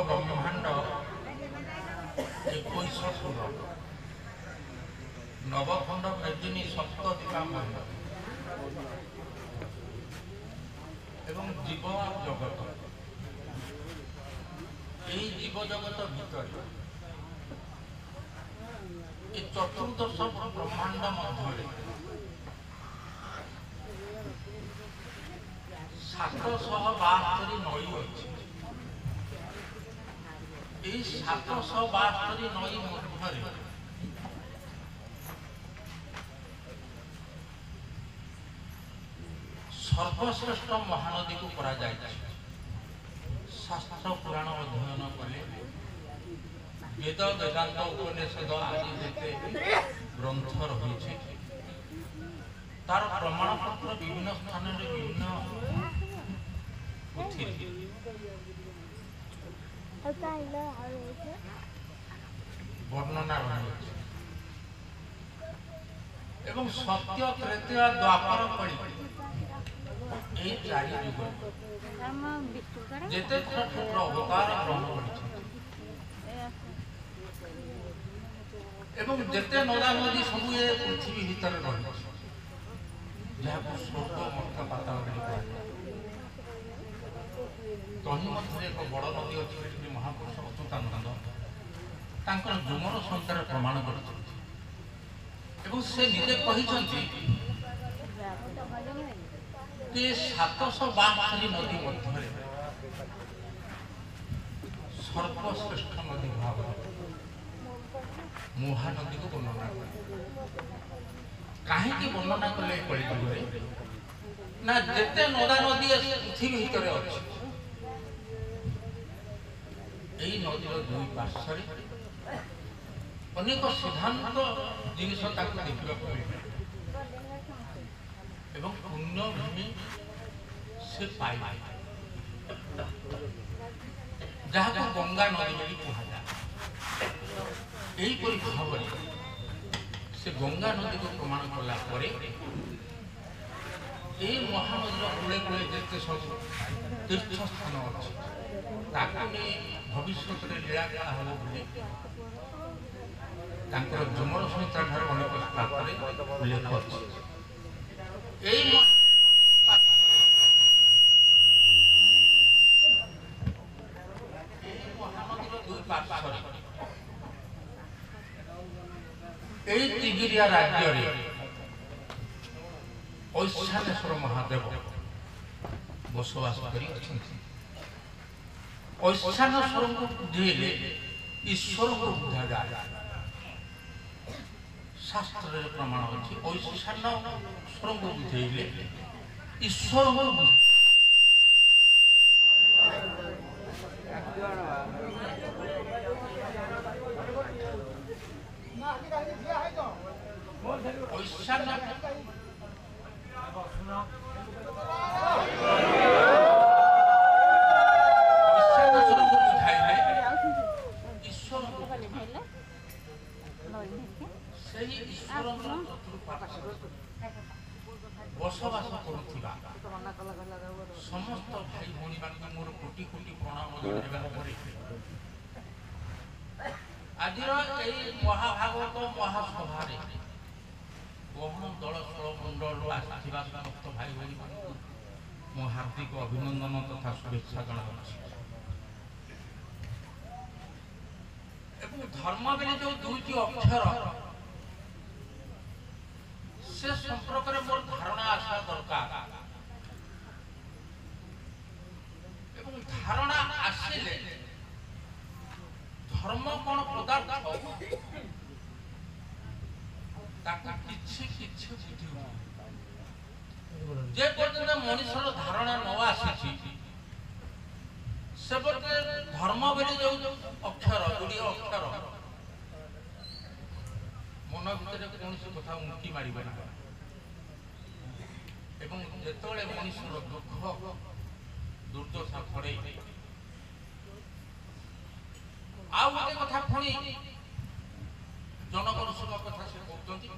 ब्रह्मांड 21 सुर नवखंड मेदिनी सप्तदिका एवं जीव जगत यही जीव जगत भीतर ये चतुर्दश ब्रह्मांड मध्य 772 नई अच्छी 772 नई मध्य सर्वश्रेष्ठ महानदी को करा जाए शास्त्र पुराण अध्ययन कले वेद वेदांत उपनिषद आदि जेते ग्रंथ रही तार प्रमाण पत्र विभिन्न स्थान विभिन्न वर्णना रही एवं सत्य त्रेतया द्वापर कली यही चारि युग जेते ठाकुर अवतार ग्रहण एवं जेते नदा नदी सब ये पृथ्वी भीतर रही जहाँ स्वर्ग मर्त पाताल तही मध्य एक बड़ नदी अच्छी महापुरुष अच्युतानंद तांकर जुमर संख्यार प्रमाण कर से निजे कहते 772 नदी मध्य सर्वश्रेष्ठ नदी भाव महानदी को वर्णना कर कहीं वर्णना कले कलिजुगे ना जेते नदा नदी पृथ्वी भीतर अच्छी यही नदीर दुई पार्श्व अनेक सिद्धांत जिनिस देखा एवं पुण्य भूमि से पाई जहाँ को गंगा नदी बोली कहुए यहीपरि भाव से गंगा नदी को प्रमाण कला महानदी कूले कूले जिते सब तीर्थ स्थान अच्छी भविष्य लीला क्या हम बोली जुमर संहिता ठार अनेक स्थान उल्लेख अच्छी तिगिरिया राज्य ऐशानेश्वर महादेव बसवास ऐशानेश्वर को बुझेले ईश्वर को बुझा जाए शास्त्र प्रमाण अच्छी ऐशानेश्वर को बुझेले ईश्वर को बसवास करुवा समस्त भाई भौणी मान मोर कोटि कोटि प्रणाम आज महाभागवत महासभा गहन दल षोल मंडल आसवा समस्त भाई भौणी मो हार्दिक अभिनंदन तथा शुभेच्छा जनाऊँगी धर्म बेले जो दुईटी अक्षर से संपर्क में मोर धारणा आसा दरकार एवं धारणा आसिले धर्म कौन पदार्थ जे पर्यंत मनुष्यर धारणा न आसी से धर्म बोली जो अक्षर गुड़ी अक्षर मन भर कौन कथा मुक्ति मारे जिते मनुष्यर दुख दुर्दशा फड़े आउ गोटे कथा पुणी जनगणसम कथा से कहते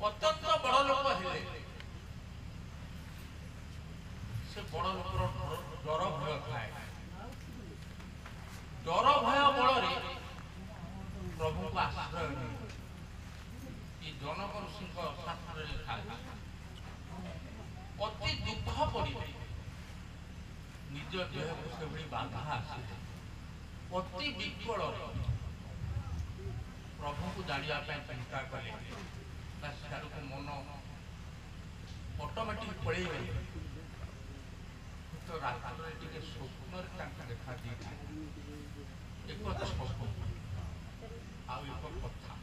अत्यंत बड़ लोक हेले से बड़ लोकर डर भय थाए डर भय बल प्रभु को आश्रय ये जनक ऋषि शास्त्र लिखा अति दुख पड़े निज देह को से बाधा आसे अति विकल प्रभु को जानापी चिंता कले को मन ऑटोमेटिक पड़े तो रात स्वप्न देखा दी एक छप आउ एक कथा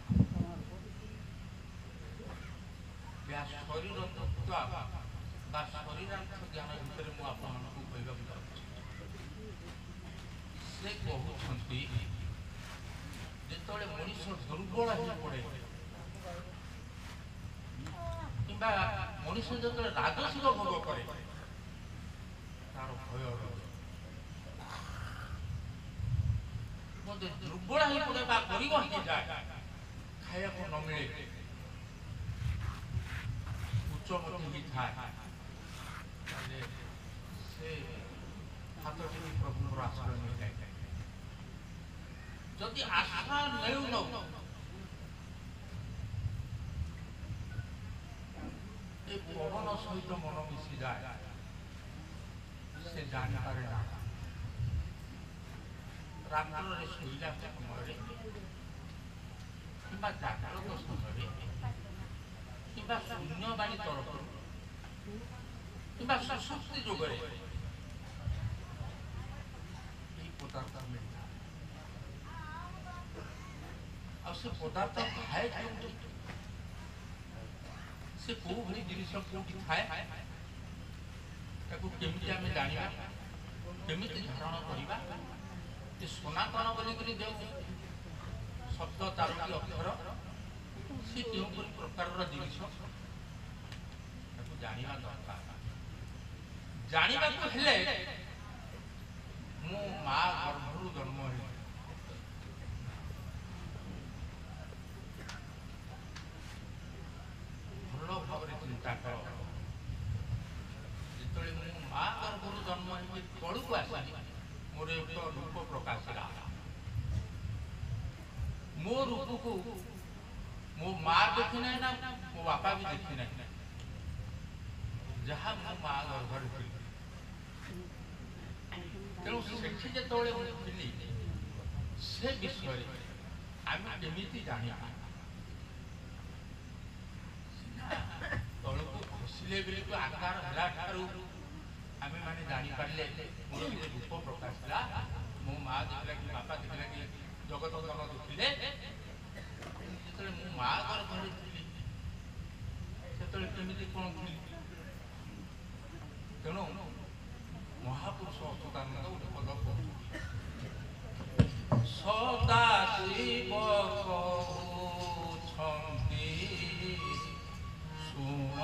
या शरीर तत्व बा शरीरार्थ ज्ञान भितर मुझे से कहते जिते मनीष दुर्बल हो पड़े कि मनीष जो राजसिक भोग करे तार भय दुर्बल हो पड़े गरीब हो जाए खाया को न मिले उच्चमती थाए से हाथ प्रभु आश्रय मिल जाए जदि आश्रय मिलू न पवन सहित मन मिसी जाए से जापारे ना रात्र शोला समय कि जागृत समय कि शून्यवाणी तरफ कि सुशक्ति जोगरे पदार्थ मिलता से पदार्थ थाए से कौ भाई जिनिस कौटी थाए केमी आम जाना केमी धारण करवा सनातन बोलिक जो शब्द चारोटी अक्षर सी क्यों प्रकार जिनिस जाना दरकार जाना मो माँ गर्भर जन्म भल भाव चिंता कर जो माँ गर्भर जन्म तलू को आसली मोर एक रूप प्रकाश मो रूप को मो माँ देखी ना ना मो बापा भी देखी ना जहाँ मो माँ गर्भर थी तेणु सेठी जो थी से विषय आम केमी जाना तलू खसले बेलू आकार है आम मैंने जापारे मोर किसी रूप प्रकाश मो माँ देखला कि बापा देखला कि जगत मन देखिले जो मो माँ गर्भर थी से केमी कौन थी तेणु महापुरुष अच्युतानंद गोटे पद कहते सदा शिव कहउछंती सुन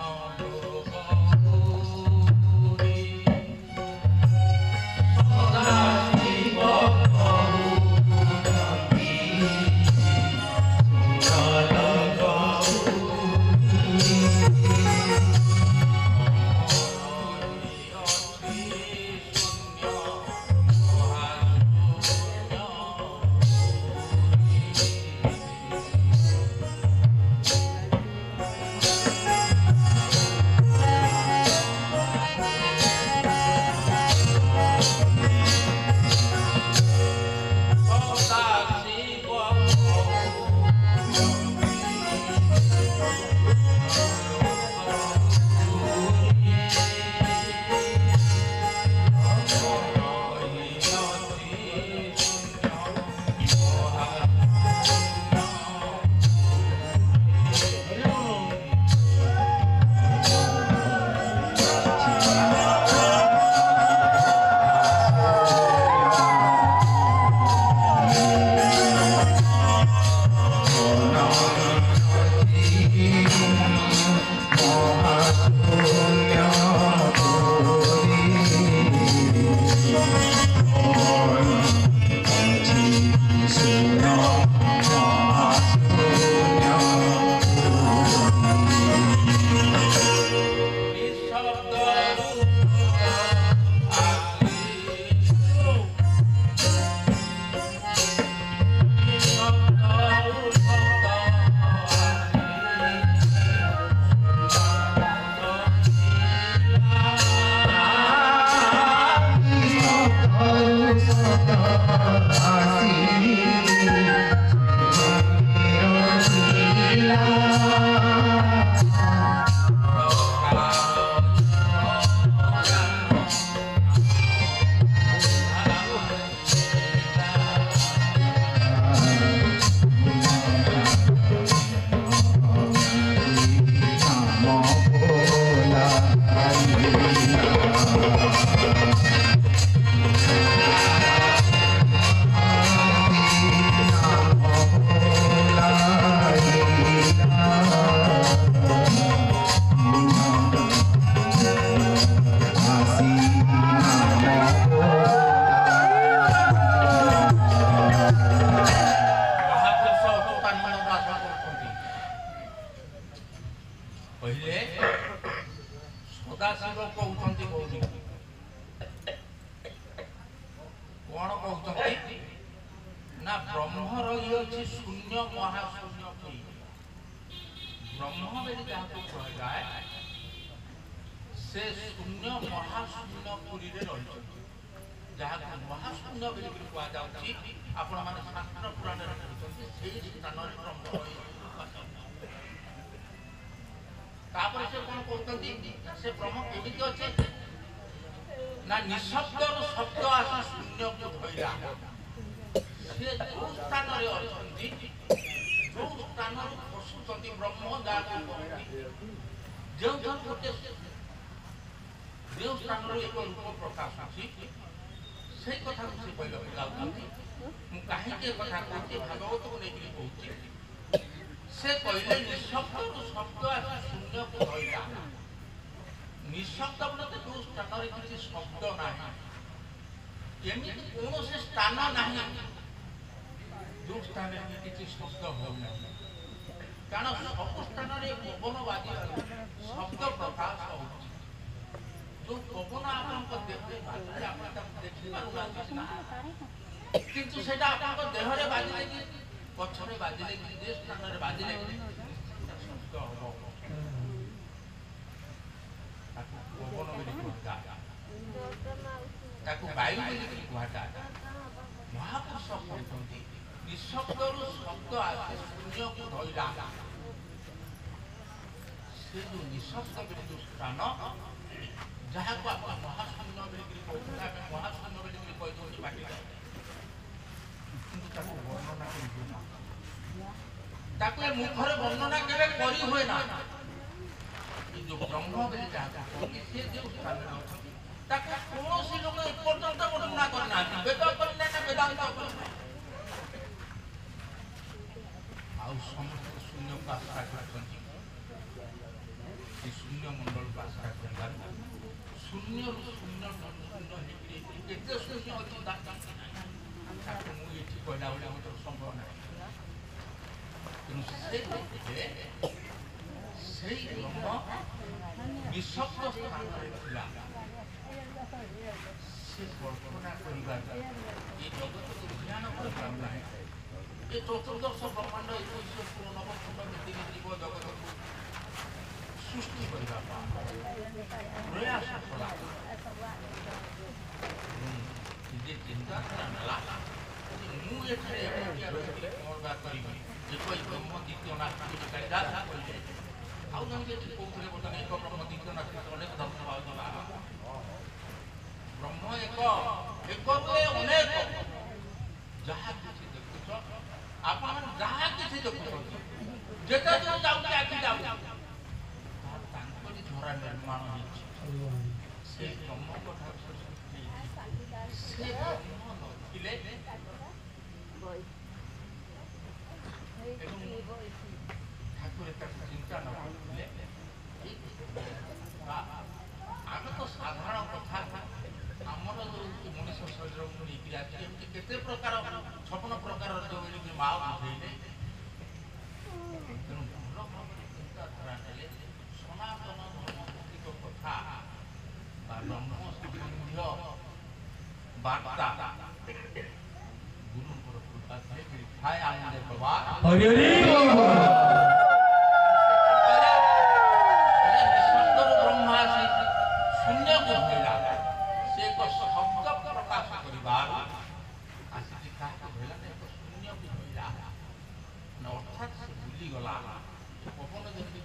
ପବନ ଯେମିତି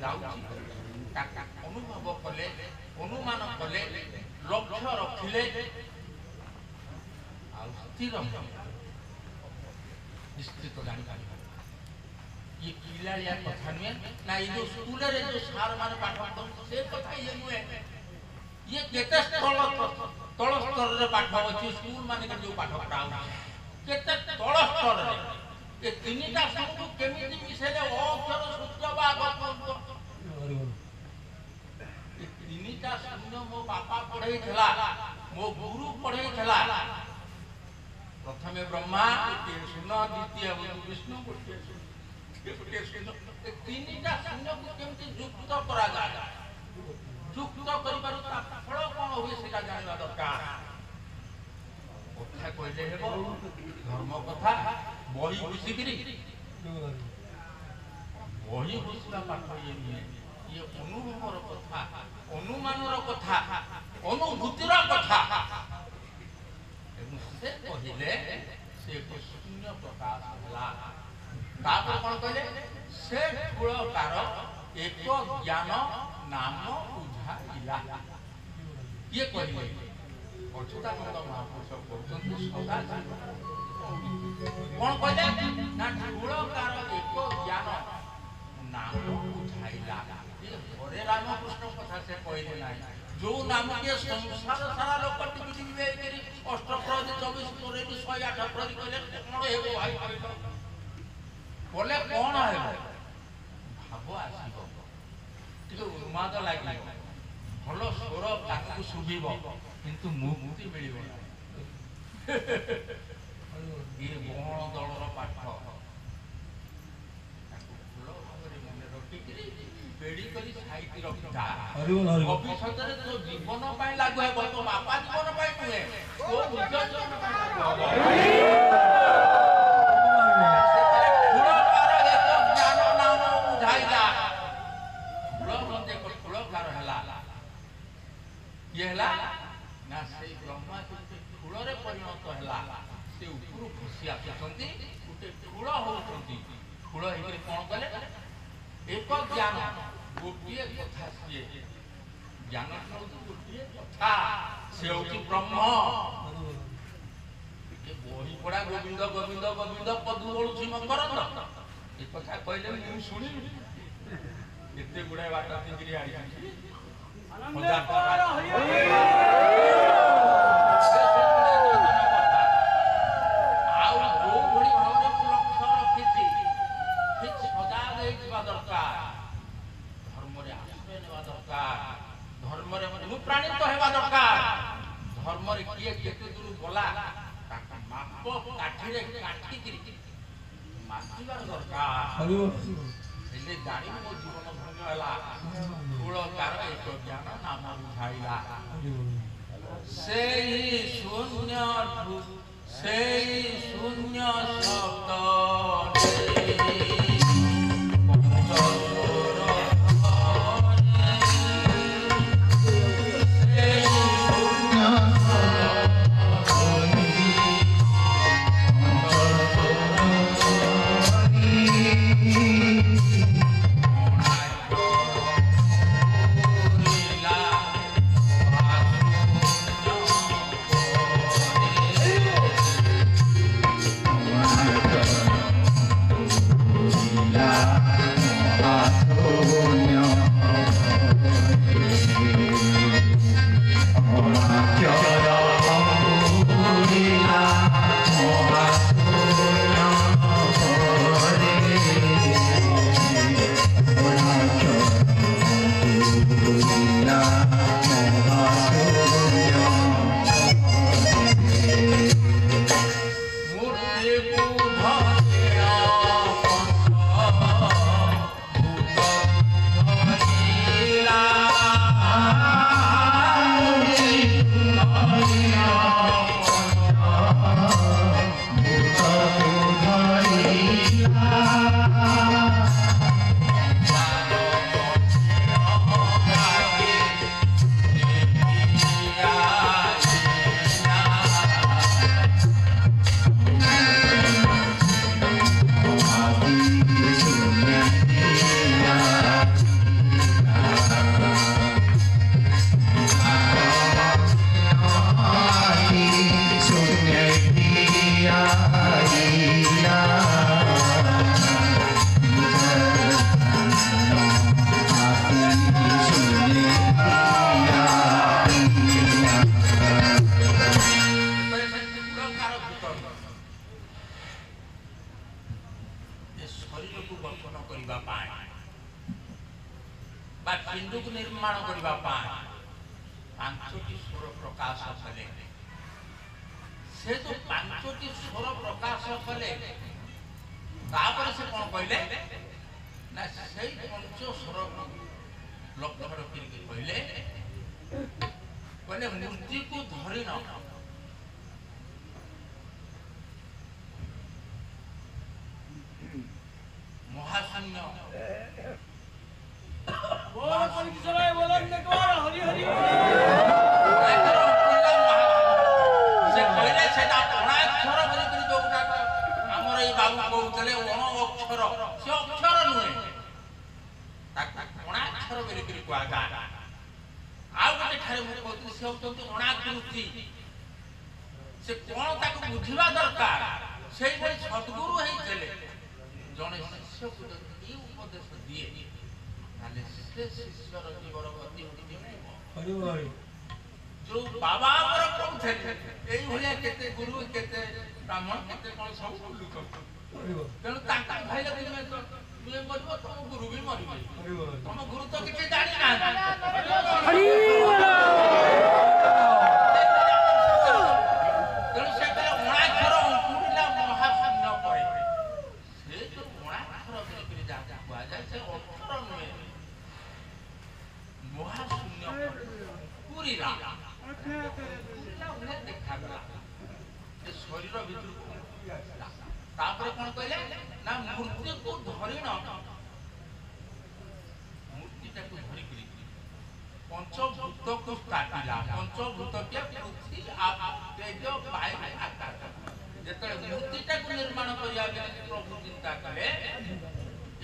ଯାଉଛି ଅନୁଭବ କଲେ, ଅନୁମାନ କଲେ, ଲକ୍ଷ୍ୟ ରଖିଲେ ଆଉ ସ୍ଥିର ନିଶ୍ଚିତ ଜାଣିପାରିବ। ये पिलाଳିଆ କଥା ନୁହେଁ ନା ଏଇ ଯୋଉ ସ୍କୁଲରେ ଯୋଉ ସାର୍ ମାନେ ପାଠ ପଢନ୍ତି ସେ କଥା ଇଏ ନୁହେଁ। ଇଏ କେତେ ତଳ ସ୍ତରରେ ପାଠ ଅଛି, ସ୍କୁଲ ମାନଙ୍କରେ ଯୋଉ ପାଠ ପଢା ହଉଛି କେତେ ତଳ ସ୍ତରରେ। ଏ ତିନିଟା ଶବ୍ଦକୁ କେମିତି ମିଶେଇଲେ ଅକ୍ଷର ସୂତ୍ର ବା ଏ ତିନିଟା ଶବ୍ଦ ମୋ ବାପା ପଢେଇଥିଲା, ମୋ ଗୁରୁ ପଢେଇଥିଲା। ପ୍ରଥମେ ବ୍ରହ୍ମା, ଗୋଟିଏ ଶୂନ, ଦ୍ୱିତୀୟ ବିଷ୍ଣୁ, ଗୋଟିଏ ତିନିଟା ଶୂନ୍ୟକୁ କେମିତି ଯୁକ୍ତ କରାଯାଏ, ଯୁକ୍ତ କରିବାରୁ ତା ଫଳ କଣ ହୁଏ ସେଟା ଜାଣିବା ଦରକାର। କଥା କହିଲେ ହେବ, ଧର୍ମ କଥା ବହି ବୁଝିକିରି ବହି ବୁଝିବା ପାଠ ଇଏ ନୁହେଁ। ଇଏ ଅନୁଭବର କଥା, ଅନୁମାନର କଥା, ଅନୁଭୂତିର କଥା। ସେ କହିଲେ ସେ ଶୂନ୍ୟ ପ୍ରକାଶ ହେଲା। ତାପରେ କଣ କହିଲେ? ସେ ଠୁଳକାର ଏକ ଜ୍ଞାନ ନାମ ବୁଝାଇଲା। କିଏ କହିଲେ? ଅଚ୍ୟୁତାନନ୍ଦ ମହାପୁରୁଷ କହୁଛନ୍ତି ସଦା କଣ କହିଲେ ନା ଠୁଳକାର ଏକ ଜ୍ଞାନ ନାମ ବୁଝାଇଲା। ହରେ ରାମକୃଷ୍ଣ କଥା ସେ କହିଲେ ନାହିଁ। ଯୋଉ ନାମ କିଏ ସଂସାର ସାରା ଲୋକ ଟିକି ଟିକି ବେଇକିରି ଅଷ୍ଟପ୍ରହରୀ 24 ପ୍ରହରୀ 108 ପ୍ରହରୀ କହିଲେ କଣ ହେବ ଭାଇ କହିଲ? बोले कौन है भाव आसब टे उन्माद लगे भल स्वर ताकू शुभ किंतु मुक्ति मिल ये गण दलर पाठ भल भाव मन रखिक पेड़ी कर साइड रखा भविष्य तो जीवन लागू है तो बापा जीवन नुहे तो निज जीवन ये ना से ब्रह्मा फूल परिणत है से ऊपर खसी आसुँच गोटे फूल होती फूल कौन कले एक ज्ञान गोटे कथा सी ज्ञान गोटे कथा से हूँ ब्रह्म। बही पड़ा गोविंद गोविंद गोविंद पदू बोलुची मकरंद ए कथा कहले मुझे शुणी एत गुड़ाए बाट थी आई अनुप्राणित हेबा दरकार। धर्म रे किए केते दूर गला ताका माप काठी रे काठी किरि माथिबार दरकार। हेले जानि मो जीवन धन्य हला फूल कार एक ज्ञान नाम बुझाइला। सेई शून्य शब्द କରିବା ପାଇଁ ବା ସିନ୍ଧୁକୁ ନିର୍ମାଣ କରିବା ପାଇଁ 5ଟି ସ୍ୱର ପ୍ରକାଶ କଲେ। ସେ ଯୋଉ 5ଟି ସ୍ୱର ପ୍ରକାଶ କଲେ ତାପରେ ସେ କଣ କହିଲେ ନା ସେଇ ପଞ୍ଚ ସ୍ୱର ଲକ୍ଷ୍ୟ ରଖିକି କହିଲେ ମୂର୍ତ୍ତିକୁ ଧରିନ ମହାଶୂନ୍ୟ ସେ କହିଲେ ସେଟା ଅଣାକ୍ଷର ବୋଲିକରି ଯୋଉଟାକ ଆମର ଏଇ ବାବୁ କହୁଥିଲେ ଅଣ ଅକ୍ଷର ସେ ଅକ୍ଷର ନୁହେଁ ତାକୁ ଅଣାକ୍ଷର ବୋଲିକରି କୁହାଯାଏ। ଆଉ ଗୋଟେ ଠାରେ ମୁଁ କହୁଥିଲି ସେ ହଉଛନ୍ତି ଅଣାକୃତି। ସେ କଣ ତାକୁ ବୁଝିବା ଦରକାର। ସେଇଭଳି ସଦ୍ଗୁରୁ ହେଇଥିଲେ ଜଣେ ଶିଷ୍ୟକୁ ଯଦି ଏଇ ଉପଦେଶ ଦିଏ ତାହେଲେ ସେ ଶିଷ୍ୟର ଜୀବନ ଗତି ମିଳିବ। ଯୋଉ ବାବା ଆମର କହୁଥିଲେ ଏଇଭଳିଆ କେତେ ଗୁରୁ କେତେ ବ୍ରାହ୍ମଣ କେତେ କଣ ସବୁ ଲୋକ ତେଣୁ ତାଙ୍କୁ ଭାଇଲେ ତୁମେ ମରିବ ତମ ଗୁରୁ ବି ମରିବେ। ତମ ଗୁରୁ ତ କିଛି ଜାଣିନାହାନ୍ତି। ତେଣୁ ସେ ଅଣାକ୍ଷର ଅଙ୍କୁରିଲା ମହାଶୂନ୍ୟ ପରେ ସେ ଯୋଉ ଅଣାକ୍ଷର ବୋଲିକରି ଯାହା କୁହାଯାଏ ସେ ଅକ୍ଷର ନୁହେଁ ମହାଶୂନ୍ୟ ପୁରିଲା ଦେଖାଗଲା ସେ ଶରୀର ଭିତରକୁ ଆସିଲା। ତାପରେ କଣ କହିଲେ ନା ମୂର୍ତ୍ତିକୁ ଧରିନ ମୂର୍ତ୍ତିଟାକୁ ଧରିକିରି ପଞ୍ଚଭୂତକୁ ସ୍ଥାପିଲା। ପଞ୍ଚଭୂତ ପୃଥ୍ୱୀ ତେଜ ବାୟୁ ଆକାଶ। ଯେତେବେଳେ ମୂର୍ତ୍ତିଟାକୁ ନିର୍ମାଣ କରିବା ପାଇଁ ପ୍ରଭୁ ଚିନ୍ତା କଲେ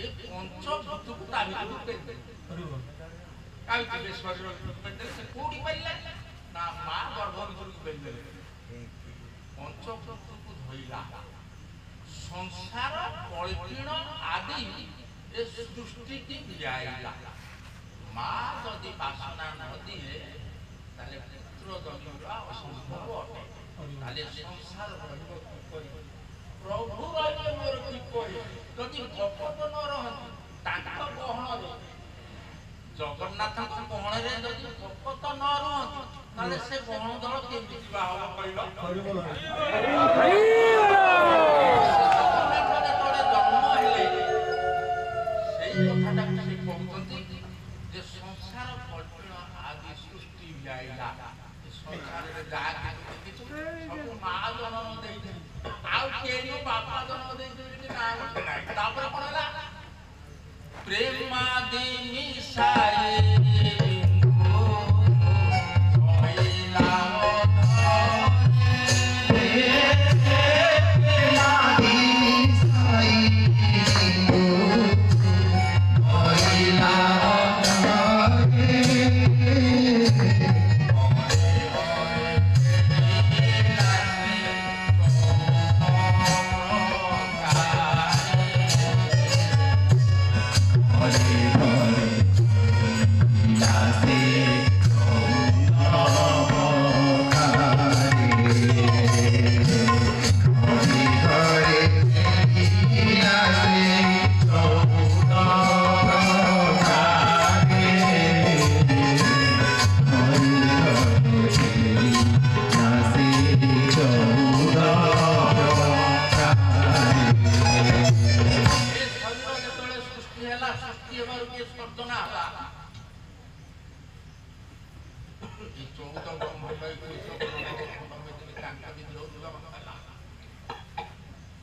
ଏ ପଞ୍ଚଭୂତକୁ ତା ଭିତରକୁ ଶରୀର ସେ କୋଉଠି ପାରିଲା ନା ମା ଗର୍ଭ ଭିତରକୁ ବେରିଦେଲେ। ପଞ୍ଚଭୂତକୁ ଧଇଲା ସଂସାର କଳ୍ପୀଣ ଆଦି ଏ ସୃଷ୍ଟିକି ଭିଆଇଲା। ମା ଯଦି ବାସନା ନ ଦିଏ ତାହେଲେ ପୁତ୍ର ଜନ୍ମଟା ଅସମ୍ଭବ ଅଟେ। ତାହେଲେ ସଂସାର ରହିବ କିପରି ପ୍ରଭୁ ରହିବ ମୋର କିପରି ଯଦି ଭଗତ ନ ରହନ୍ତି ତାଙ୍କ ଗହଣରେ ଜଗନ୍ନାଥଙ୍କ ଗହଣରେ ଯଦି ଭଗତ ନ ରୁହନ୍ତି ତାହେଲେ ସେ ଗହଣ ଦଳ କେମିତି ଯିବା ହବ କହିଲ। ଜଗନ୍ନାଥ ଯେତେବେଳେ ଜନ୍ମ ହେଲେ ସେଇ କଥାଟାକୁ ସେ କହୁଛନ୍ତି ଯେ ସଂସାର କଳ୍ପୀଣ ଆଦି ସୃଷ୍ଟି ଭିଆଇଲା। ସଂସାରରେ ଯାହା କିଛି ସବୁ ମା ଜନ୍ମ ଦେଇଛନ୍ତି ଆଉ କେହି ବାପା ଜନ୍ମ ଦେଇଛନ୍ତି ନା ଗୋଟେ ନାହିଁ। ତାପରେ କଣ ହେଲା ପ୍ରେମାଦି ମିଶାଏ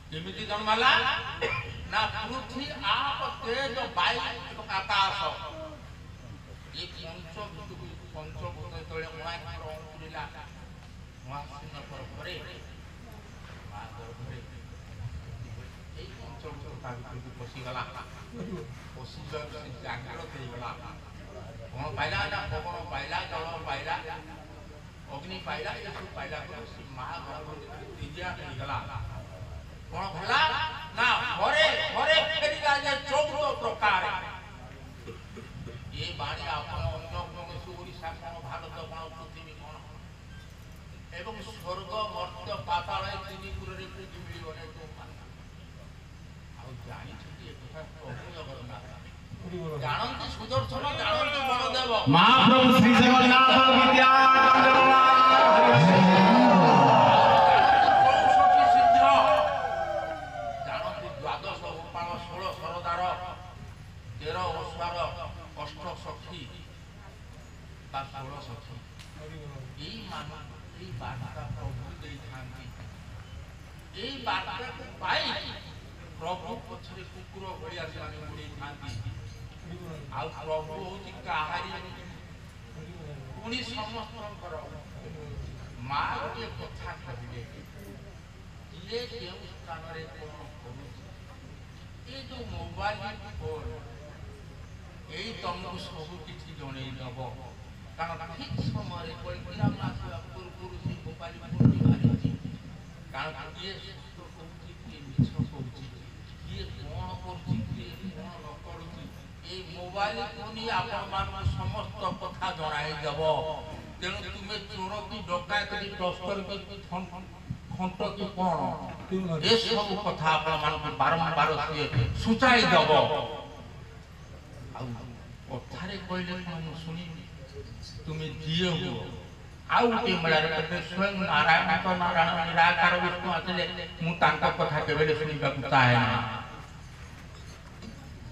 କେମିତି ଜନ୍ମଲା ନା ପୃଥ୍ୱୀ ଆପ ତେଜ ବାୟୁ ଆକାଶ ଏ ପଞ୍ଚଭୂତ ଯେତେବେଳେ ଅଣାକ୍ଷର ଅଙ୍କୁରିଲା ମହାଶୂନ୍ୟ ପରେ ମା ଗର୍ଭରେ ଏଇ ପଞ୍ଚଭୂତ ତା ଭିତରକୁ ପଶିଗଲା। ପଶିଯିବା ଜାଗ୍ରତ ହେଇଗଲା। କଣ ପାଇଲା ନା ପବନ ପାଇଲା ଜଳ ପାଇଲା ଅଗ୍ନି ପାଇଲା ଏସବୁ ପାଇଲା ପରେ ସେ ମା ଗର୍ଭରେ ତେଜିଆ ହେଇଗଲା। କଣ ହେଲା ନା ଘରେ ଘରେ ଫେରିଲା ଯେ 14 ପ୍ରକାର ଏ ବାଣୀ ଆପଣ ଅନ୍ୟ କୌଣସି ଓଡ଼ିଶା କଣ ଭାରତ କଣ ପୃଥିବୀ କଣ ଏବଂ ସ୍ୱର୍ଗ ମର୍ତ୍ତ୍ୟ ପାତାଳ ତିନି ପୁରରେ ମିଳିବ ନାହିଁ। ଆଉ ଜାଣିଛନ୍ତି ଏ କଥା ପ୍ରଭୁ ଜଗନ୍ନାଥ ଜାଣନ୍ତି ସୁଦର୍ଶନ, ଜାଣନ୍ତି ବଳଦେବ। ମହାପ୍ରଭୁ ଶ୍ରୀ ଜଗନ୍ନାଥ ବିଦ୍ୟା ଜାଣନ୍ତି 12 ଗୋପାଳ 16 ସରଦାର 13 ଓସ୍ୱାର 8 ସଖୀ ବା 16 ସଖୀ। ଏଇ ବାର୍ତ୍ତା ପ୍ରଭୁ ଦେଇଥାନ୍ତି। ଏଇ ବାର୍ତ୍ତାକୁ ପାଇ ପ୍ରଭୁ ପଛରେ କୁକୁର ଭଳିଆ ସେମାନେ ଉଡ଼େଇଥାନ୍ତି। ଆଉ ପ୍ରଭୁ ହଉଛି କାହାରି ପୁଣି ସମସ୍ତଙ୍କର। ମା ଗୋଟିଏ କଥା କହିଲେ, କିଏ କେଉଁ ସ୍ଥାନରେ କଣ କରୁଛି, ଏ ଯୋଉ ମୋବାଇଲ ଫୋନ ଏଇ ତମକୁ ସବୁ କିଛି ଜଣେଇ ଦବ। କାରଣ ଠିକ ସମୟରେ ବୈକିରାମ ଆସିବା ପୂର୍ବରୁ ସେ ମୋବାଇଲ ଫୋନଟି ମାରିଛି। କାରଣ କିଏ ସତ୍ୟ କହୁଛି, କିଏ ମିଛ କହୁଛି, କିଏ କଣ କରୁଛି, କିଏ କଣ ନ କରୁଛି, এই মোবাইল ফোনই আপনার সমস্ত কথা জনাই দেব। তেণু তুমি চোর কি ডকায়ত কি তস্কর কি খন্ট কি কোণ এসব কথা আপনার বারম্বার সে সূচাই দেব। কথারে কইলে মু শুনিনি, তুমি দিয়ে হুও। ଆଉ ଗୋଟିଏ ମେଳାରେ ସ୍ୱୟଂ ନାରାୟଣ ନାରାୟଣ ନିରାକାର ବିଷ୍ଣୁ ଆସିଲେ ମୁଁ ତାଙ୍କ କଥା କେବେ ଶୁଣିବାକୁ ଚାହେଁ ନା।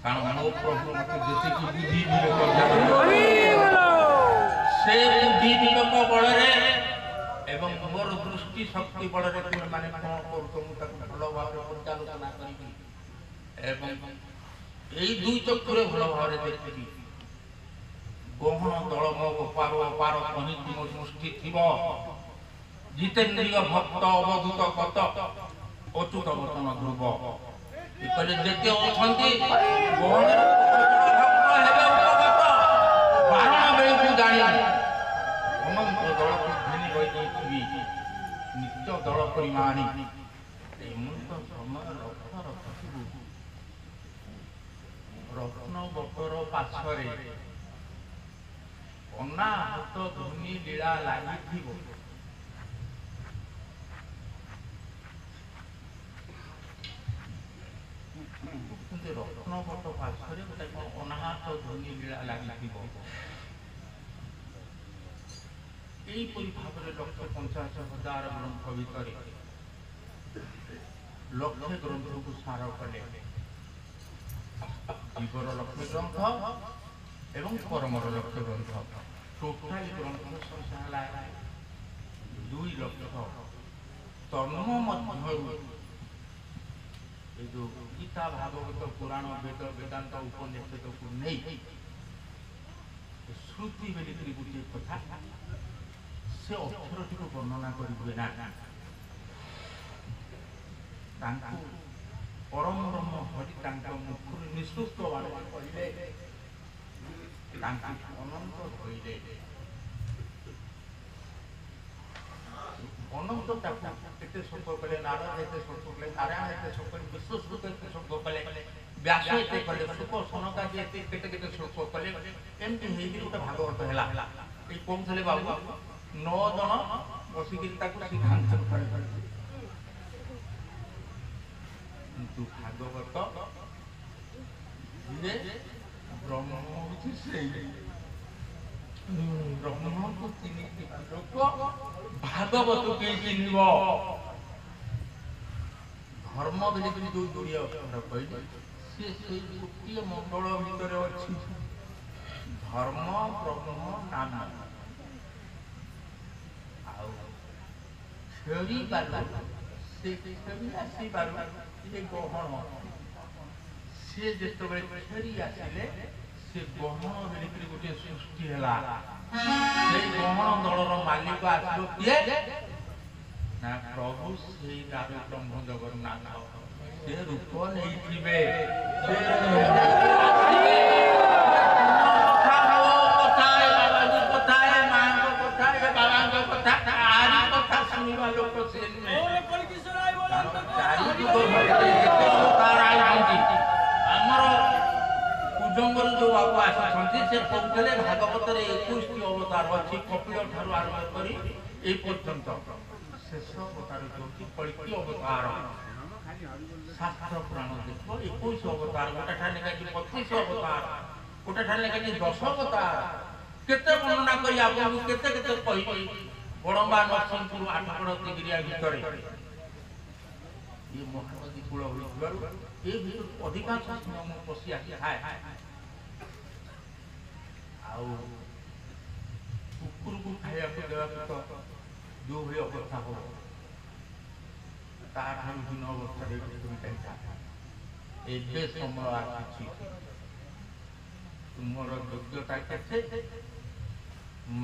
କାରଣ ମୋ ପ୍ରଭୁ ମତେ ଯେତିକି ବୁଦ୍ଧି ବିବେକ ସେ ବୁଦ୍ଧି ବିବେକ ବଳରେ ଏବଂ ମୋର ଦୃଷ୍ଟି ଶକ୍ତି ବଳରେ ତୁମେମାନେ କଣ କରୁଛ ମୁଁ ତାକୁ ଭଲ ଭାବରେ ପର୍ଯ୍ୟାଲୋଚନା କରିବି ଏବଂ ଏଇ ଦୁଇ ଚକ୍ଷୁରେ ଭଲ ଭାବରେ ଦେଖିବି। ଗହଣ ଦଳମ ଅପାର ଅପାର କହି ତୁମ ସୃଷ୍ଟି ଥିବ। ଜିତେନ୍ଦ୍ରିୟ ଭକ୍ତ ଅବଧୂତ କତ ଅଚ୍ୟୁତ ବଚନ ଧ୍ରୁବ। କହିଲେ ଯେତେ ଅଛନ୍ତି ଗହଣରେ ହେବେ ଉପଗତ, ବାରଣ ବେଳକୁ ଜାଣି ଅନନ୍ତ ଦଳକୁ ଘେନି ରହିଯାଇଥିବି ନିତ୍ୟ ଦଳ ପରିମାଣି। ଏମନ୍ତ ସମୟ ରତ୍ନ ରଖିବୁ। ରତ୍ନ ବଟର ପାଶରେ ଅନାହତ ଧୂନି ଲୀଳା ଲାଗିଥିବ। ରତ୍ନବଟ ପାର୍ଶ୍ୱରେ ଗୋଟେ ଅନାହତ ଧୂନି ଲୀଳା ଲାଗିଥିବ। ଏହିପରି ଭାବରେ 1,50,000 ଗ୍ରନ୍ଥ ଭିତରେ ଲକ୍ଷେ ଗ୍ରନ୍ଥକୁ ସାର କଲେ। ଜୀବର ଲକ୍ଷ୍ୟ ଗ୍ରନ୍ଥ ଏବଂ ପରମର ଲକ୍ଷ୍ୟ ଗ୍ରନ୍ଥ, ଟୋଟାଲି ଗ୍ରନ୍ଥ ସଂଖ୍ୟା ହେଲା 2 ଲକ୍ଷ। ତନ୍ମଧ୍ୟରୁ ଏ ଯୋଉ ଗୀତା ଭାଗବତ ପୁରାଣ ବେଦ ବେଦାନ୍ତ ଉପନିଷଦକୁ ନେଇ ଶ୍ରୁତି ବୋଲିକରି ଗୋଟିଏ କଥା ସେ ଅକ୍ଷରଟିକୁ ବର୍ଣ୍ଣନା କରିହୁଏ ନା। ତାଙ୍କୁ ପରମ ବ୍ରହ୍ମ ହରି ତାଙ୍କ ମୁଖରୁ ନିଃଶୁକ୍ତ ବାଣୀ କହିଲେ, ତାଙ୍କୁ ଅନନ୍ତ କହିଲେ। ଅନନ୍ତ ତାକୁ କେତେ ଶୋକ କଲେ, ନାରଦ ଏତେ ଶୋକ କଲେ, ନାରାୟଣ ଏତେ ଶୋକ କଲେ, ବିଶ୍ୱସ୍ତୁତ ଏତେ ଶୋକ କଲେ, ବ୍ୟାସ ଏତେ କଲେ, ଶୋକ ସନକାଦି ଏତେ କେତେ କେତେ ଶୋକ କଲେ। ଏମିତି ହେଇକି ଗୋଟେ ଭାଗବତ ହେଲା। ଏଇ କହୁଥିଲେ ବାବୁ 9 ଜଣ ବସିକିରି ତାକୁ ସିଦ୍ଧାନ୍ତ କଲେ। କିନ୍ତୁ ଭାଗବତ ବ୍ରହ୍ମ ହଉଛି ସେଇ ବ୍ରହ୍ମକୁ ଚିହ୍ନିକି ଲୋକ ଭାଗବତ କେହି ଚିହ୍ନିବ। ଧର୍ମ ବୋଲିକରି ଯୋଉ ଯୋଡ଼ିଏ ଅକ୍ଷର କହିଲେ ସେ ସେଇ ଗୋଟିଏ ମଣ୍ଡଳ ଭିତରେ ଅଛି। ଧର୍ମ ବ୍ରହ୍ମ ନାମ ଆଉ ଫେରି ପାରୁ ସେ ଫେରି ଆସିପାରୁ ଏ ଗହଣ ସେ ଯେତେବେଳେ ଫେରି ଆସିଲେ ସେ ଗହଣ ବୋଲିକରି ଗୋଟିଏ ସୃଷ୍ଟି ହେଲା। ସେଇ ଗହଣ ଦଳର ମାଲିକ ଆସିବ କିଏ ନା ପ୍ରଭୁ ସେଇ ଦାରୁ ବ୍ରହ୍ମ ଜଗନ୍ନାଥ। ସେ ରୂପ ନେଇଥିବେ, ଆମର କୁଜଙ୍ଗରୁ ଯୋଉ ବାବୁ ଆସିଛନ୍ତି ସେ କହୁଥିଲେ ଭାଗବତରେ 21ଟି ଅବତାର ଅଛି, କପିଳ ଠାରୁ ଆରମ୍ଭ କରି এই পর্যন্ত শেষ অবতার হচ্ছে কল্কি অবতার। शास्त्र पुराण देखो 21 अवतार गोटा ठार लेखा 25 अवतार गोटा ठार लेखा 10 अवतार केते वर्णना करी आपको केते केते कहि बड़ंबा नरसिंहपुर आठगड़ तिगिरिया भितरे ये महानदी कूल होइबारु ए भितर अधिकांश समय मु पसी आसी हाय आउ कुकुर को खाया को देवा तो जो भली अवस्था हो तार दिन अवस्था एबे समय आछि तुमर योग्यता केते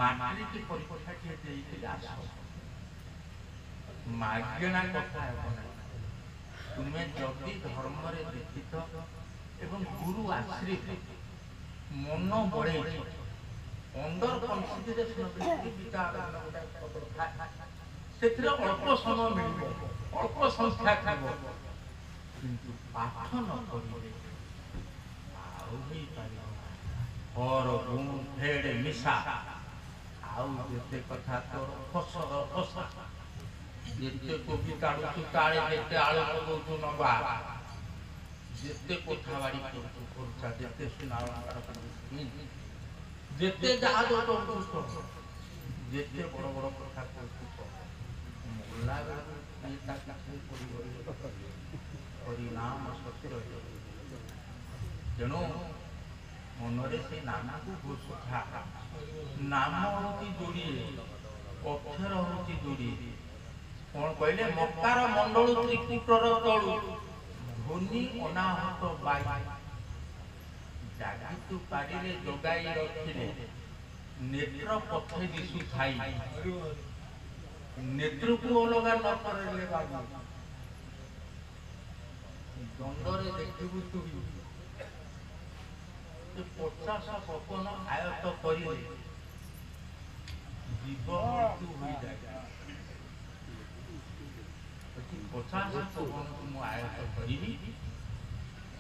माटी की परीक्षा के देइतिला आस मागणा कथा हेबना तुम्हें जदि धर्म रे दीक्षित एवं गुरु आश्रित मन बढ़े अंदर कन्सिडरेशन विचार से अल्प समय मिल अल्प संख्या थी किंतु पाठ न करें और गुण फेड़ मिशा आउ जेते कथा तोर फसर फसा जेते कोबी काढू ताळे जेते आळू पगौतु नबा जेते कोठावाड़ी करतु खर्चा जेते सुनाळंकार करतु जेते जहाज तो जेते बड़ बड़ कथा करतु मोला नेता किछु परिणाम सत्य जनो मनरे से नाना को घोषुथा नाम होती जोड़ी अक्षर होती जोड़ी कौन कहले मक्कार मंडल त्रिकुटर तलु धोनी अनाहत बाई जागी तु पारिले जोगाई रखिले नेत्र पथे दिसु थाई नेत्र को अलगा न करले बाबू दंडरे देखिबु तु 50 पवन आयत करिले जीव मृत्यु हो जाए 50 पवन तुम आयत करी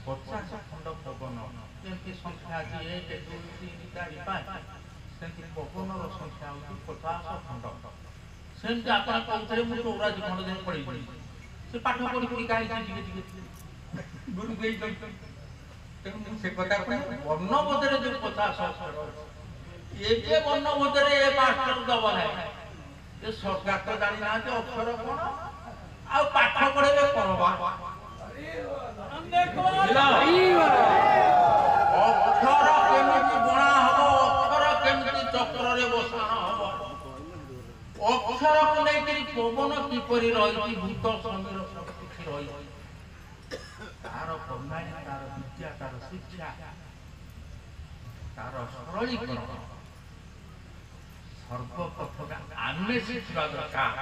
50 खंड पवन जेमती संख्या जी 1 2 3 4 5 सेमती पवन संख्या होती 50 खंड सेमती आपण कहते मु चौराजी खंड जे पड़ी से पाठ पढ़ी पढ़ी काई जी गुरु गई से कथा वर्ण बदरे जो 50 अक्षर ये वर्ण बदरे ये मास्टर दबल है ये सरकार तो जानी ना जो अक्षर कोन आ पाठ पढ़ेबे कोन बा अक्षर केमिति बणा हबो अक्षर केमिति चक्र रे बसना हबो अक्षर को नै कि पवन किपरि रही भूत समीर सब किछि रही तार प्रणाली तार विद्या तार शिक्षा तार सरलीकरण सर्वप्रथम आमे शिक्षा दरकार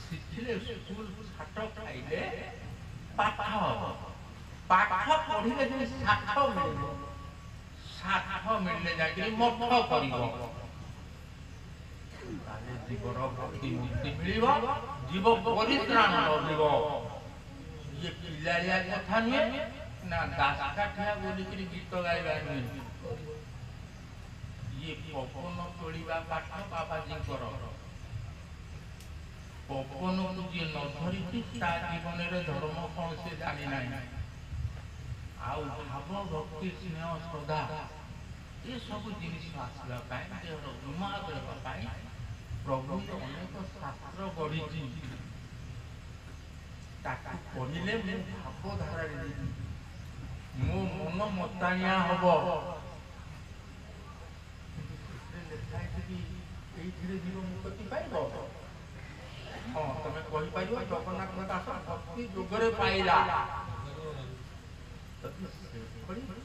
शिखिले स्कूल छाट खाइले पाठ पाठ पढ़िले जे साठ मिलले जाके मठ करिवो ताले जीवर भक्ति मुक्ति मिलिवो जीव परित्राण लभिवो ये पिलारिया कथा नहीं ना दास काठिया बोली कि गीत गाइबा नहीं ये पवन तोड़ीबा पाठ बाबा जी करो पवन को जे न धरिति ता जीवन रे धर्म कोन से जानि नाही आउ भाव भक्ति स्नेह श्रद्धा ये सब जिनिस आसला पाए देहर उमा करबा पाए प्रभु अनेक शास्त्र गढ़ी ताकि पढ़िले भाव धारा मो मन मतानिया हबो जीव मुक्ति पाइबो हाँ तमे कहि पाइबो जगन्नाथ दास भक्ति जोगरे पाइला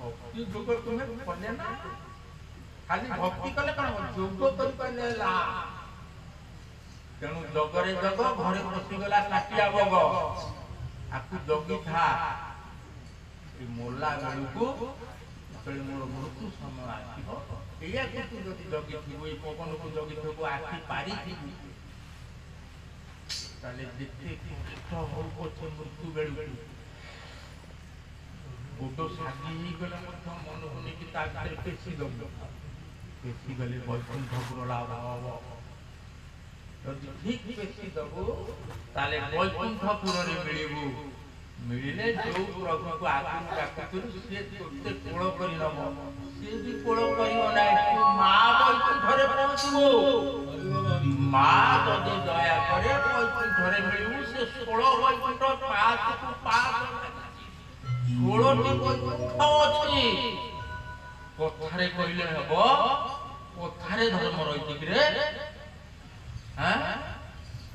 भक्ति जोग तुम्हें पढ़ले ना खाली भक्ति कले कोन जोग करि पाइले ला तेणु जगरे जग घरे पशिगला काटिया बग आकु जगी था मोला बेलू मोर मृत्यु समय आसो या तू जदि जगी थी पवन को जगी थो आखि पारी ताले देखते कष्ट हो पछे मृत्यु बेलू गोटो सागी ही गले मन होने की ताकत पेशी गले वैकुंठ गुरला भाव ଯଦି ଠିକ୍ ବେଶୀ ଦବୁ ତାହେଲେ ବୈକୁଣ୍ଠପୁରରେ ମିଳିବୁ। ମିଳିଲେ ଯୋଉ ପ୍ରଭୁକୁ ଆଗରୁ ଡାକୁଥିଲୁ ସିଏ ତୋତେ କୋଳ କରି ନବ, ସିଏ ବି କୋଳ କରିବ ନାହିଁ। ତୁ ମା ବୈକୁଣ୍ଠରେ ପହଞ୍ଚିବୁ। ମା ଯଦି ଦୟା କରେ ବୈକୁଣ୍ଠରେ ମିଳିବୁ। ସେ 16 ବୈକୁଣ୍ଠ ପାହାଚକୁ ପାହାଚ 16ଟି ବୈକୁଣ୍ଠ ଅଛି। କଥାରେ କହିଲେ ହବ, କଥାରେ ଧର୍ମ ରହିଛି କିରେ।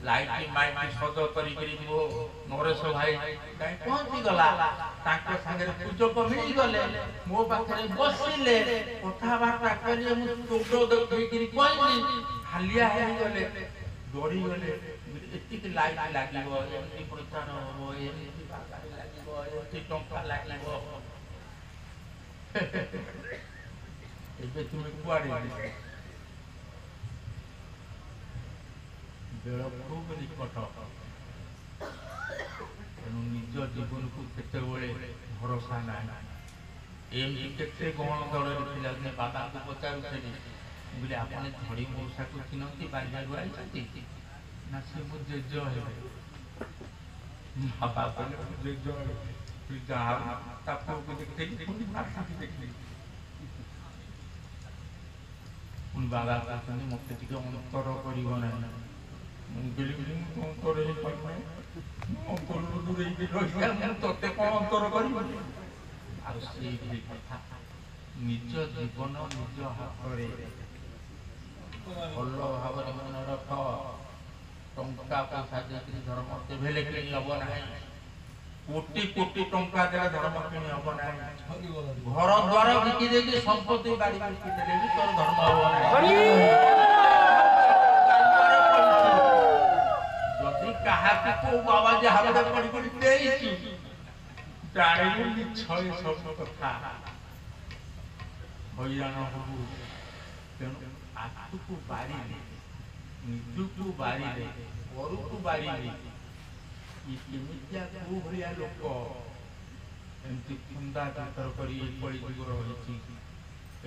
ଲାଇଟ୍ ମାଇଟ୍ ସଜ କରିକିରି ମୋ ନରେଶ ଭାଇ ଯାଇ ପହଞ୍ଚିଗଲା। ତାଙ୍କ ସାଙ୍ଗରେ ପୂଜକ ମିଳିଗଲେ, ମୋ ପାଖରେ ବସିଲେ, କଥାବାର୍ତ୍ତା କଲେ। ମୁଁ ଚୋଟ ଦେଖେଇକିରି କହିଲି, ହାଲିଆ ହେଇଗଲେ, ଡରିଗଲେ। ଏତିକି ଲାଇଟ୍ ଲାଗିବ, ଏମିତି ପ୍ରଚାର ହବ, ଏମିତି ବାଗାରେ ଲାଗିବ, ଏମିତି ଟଙ୍କା ଲାଗିବ। ଏବେ ତୁମେ କୁଆଡେ ବେଳ ଖୁବ୍ ନିକଟ। ତେଣୁ ନିଜ ଜୀବନକୁ କେତେବେଳେ ଭରସା ନାହିଁ। ଏମିତି କେତେ ଗହଣ ଦଳରେ ଥିଲା। ବାବାଙ୍କୁ ପଚାରୁଥିଲି, ବୋଲି ଆପଣ ଧଡ଼ି ମଉସାକୁ ଚିହ୍ନନ୍ତି, ବାଲିଆରୁ ଆଇଛନ୍ତି ନା ସେ ମୋ ଜେଜ ହେବେ। ବାବା କହିଲେ ମୋ ଜେଜ ହେବେ। ଯାହା ତା ପୁଅକୁ ଦେଖିଲି, ଦେଖିଲି। ପୁଣି ବାବା କହୁଛନ୍ତି ମତେ ଟିକେ ଅନ୍ତର କରିବ ନାହିଁ। ମୁଁ କହିଲି ମୁଁ ଅନ୍ତର ହେଇପାରୁନାହିଁ, ଅନ୍ତରରୁ ଦୂରେଇକି ରହିବା, ମୁଁ ତତେ କ'ଣ ଅନ୍ତର କରିବ। ଆଉ ସେଇ କଥା, ନିଜ ଜୀବନ ନିଜ ହାତରେ ଭଲ ଭାବରେ ମନେ ରଖ। ଟଙ୍କା ପଇସା ଦେଇକିରି ଧର୍ମ କେବେହେଲେ କିଣି ହବ ନାହିଁ। କୋଟି କୋଟି ଟଙ୍କା ଦେଲେ ଧର୍ମ କିଣି ହବ ନାହିଁ। ଘର ଦ୍ୱାର ବିକି ଦେଇକି ସମ୍ପତ୍ତି ବାଡ଼ି ବିକି ଦେଲେ ବି ତୋର ଧର୍ମ ହବ ନାହିଁ। ଯଦି କାହାକୁ କୋଉ ବାବା ଯାହା ପଡ଼ି ପଡ଼ି ଦେଇଛି ଜାଣିବୁ ମିଛ ସବୁ କଥା, ହଇରାଣ ହବୁ। ତେଣୁ ଆଖୁକୁ ବାରିଲେ, ନିଜକୁ ବାରିଲେ, ଘରକୁ ବାରିଲେ, କେମିତିଆ କୋଉ ଭଳିଆ ଲୋକ ଏମିତି ଖୁନ୍ଦା ଚାତର କରି କଳି ଯୁଗ ରହିଛି।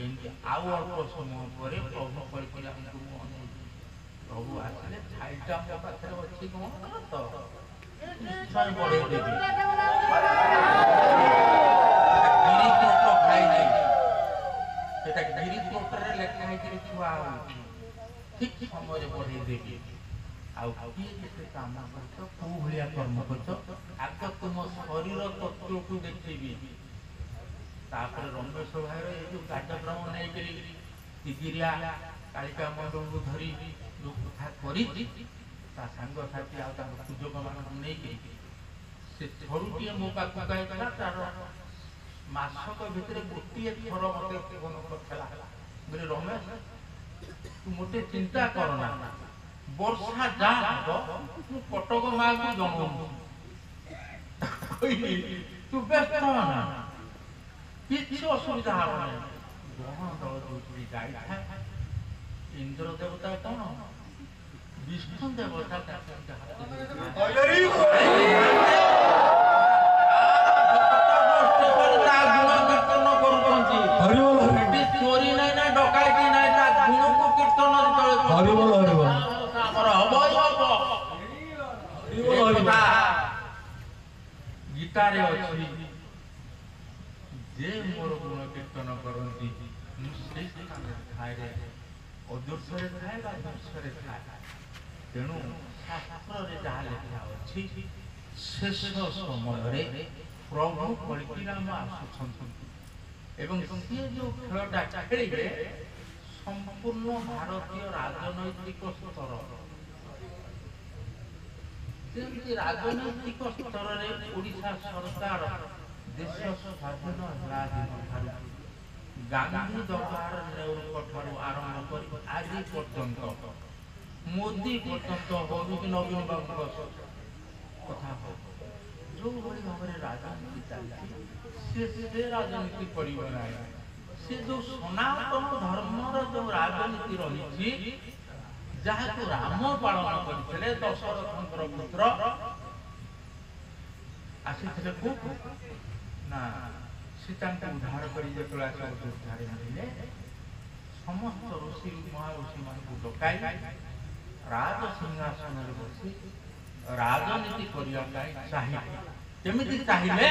ଏମିତି ଆଉ ଅଳ୍ପ ସମୟ ପରେ ପ୍ରଭୁ କହିଥିଲା ଆମକୁ ଅନେଇଛି। ପ୍ରଭୁ ଆସିଲେ ଛାଇଟା ମୋ ପାଖରେ ଅଛି କ'ଣ ତ ନିଶ୍ଚୟ ବଢ଼େଇ ଦେବି। ଗିରି କୋଟ ଖାଇଲେ, ସେଟା ଗିରି କୋଟରେ ଲେଖା ହେଇକରି ଥୁଆ ହଉଛି। ଠିକ୍ ସମୟରେ ବଢ଼େଇ ଦେବି। ଆଉ କିଏ କେତେ କାମ କରୁଛ, କୋଉ ଭଳିଆ କର୍ମ କରୁଛ, ଆଗ ତୁମ ଶରୀର ତତ୍ତ୍ୱକୁ ଦେଖିବି। ତାପରେ ରମେଶ ଭାଇର ଏଇ ଯୋଉ କାର୍ଯ୍ୟକ୍ରମ ନେଇକରି ତିଗିରିଆ କାଳିକା ମଣ୍ଡଳକୁ ଧରି ଯୋଉ କଥା କରିଛି, ତା ସାଙ୍ଗସାଥି ଆଉ ତାଙ୍କ ପୂଜକମାନଙ୍କୁ ନେଇକି ସେ ଥରୁଟିଏ ମୋ ପାଖକୁ କହିଥିଲା। ତାର ମାସକ ଭିତରେ ଗୋଟିଏ ଥର ମତେ ଫୋନ କରିଥିଲା, ବୋଲେ ରମେଶ ତୁ ମୋଟେ ଚିନ୍ତା କରନା, ବର୍ଷା ଯାହା ହବ ମୁଁ କଟକ ମାଆକୁ ଜଣଉନି। ତୁ ବ୍ୟସ୍ତ ନା, କିଛି ଅସୁବିଧା ହବ ନାହିଁ। ଗହଣ ଦଳ ଯୋଉଠି ଯାଇଥାଏ, ଇନ୍ଦ୍ର ଦେବତା କ'ଣ ବିଷ୍ଣୁ ଦେବତା ଚୋରି ନାହିଁ ନା ଡକାଇତି ନାହିଁ, ତା ଗୁଣକୁ କୀର୍ତ୍ତନ ଆମର ହବ ଗୀତାରେ ଅଛି। ଯେ ମୋର ଗୁଣ କୀର୍ତ୍ତନ କରନ୍ତି ମୁଁ ସେଇ ସ୍ଥାନରେ ଥାଏ, ଅଦୃଶ୍ୟରେ ଥାଏ ବା ଦୃଶ୍ୟରେ ଥାଏ। ତେଣୁ ଶାସ୍ତ୍ରରେ ଯାହା ଲେଖା ଅଛି, ଶେଷ ସମୟରେ ପ୍ରଭୁ କଳ୍କିରାମ ଆସୁଛନ୍ତି ଏବଂ ସିଏ ଯୋଉ ଖେଳଟା ଖେଳିବେ ସମ୍ପୂର୍ଣ୍ଣ ଭାରତୀୟ ରାଜନୈତିକ ସ୍ତର, ସେମିତି ରାଜନୈତିକ ସ୍ତରରେ ଓଡ଼ିଶା ସରକାର ଦେଶ ସ୍ୱାଧୀନ ହେଲା ଦିନଠାରୁ ଗାନ୍ଧୀ ଜବାହର ନେହେରୁଙ୍କ ଠାରୁ ଆରମ୍ଭ କରି ଆଜି ପର୍ଯ୍ୟନ୍ତ ମୋଦି ପର୍ଯ୍ୟନ୍ତ ହଉ କି ନବୀନ ବାବୁଙ୍କ କଥା ହଉ, ଯୋଉଭଳି ଭାବରେ ରାଜନୀତି ଚାଲିଛି ସେ ରାଜନୀତି କରିବ ନାହିଁ। ସେ ଯୋଉ ସନାତନ ଧର୍ମର ଯୋଉ ରାଜନୀତି ରହିଛି, ଯାହାକୁ ରାମ ପାଳନ କରିଥିଲେ, ଦଶରଥଙ୍କର ପୁତ୍ର ଆସିଥିଲେ କୋଉଠୁ ନା ସୀତାଙ୍କୁ ଉଦ୍ଧାର କରି ଯେତେବେଳେ ଆସି ଉଦ୍ଧାର ଆଣିଲେ, ସମସ୍ତ ଋଷି ମହାଋଷି ମାନଙ୍କୁ ଡକାଇ ରାଜ ସିଂହାସନରେ ବସି ରାଜନୀତି କରିବା ପାଇଁ ଚାହିଁଲେ। କେମିତି ଚାହିଁଲେ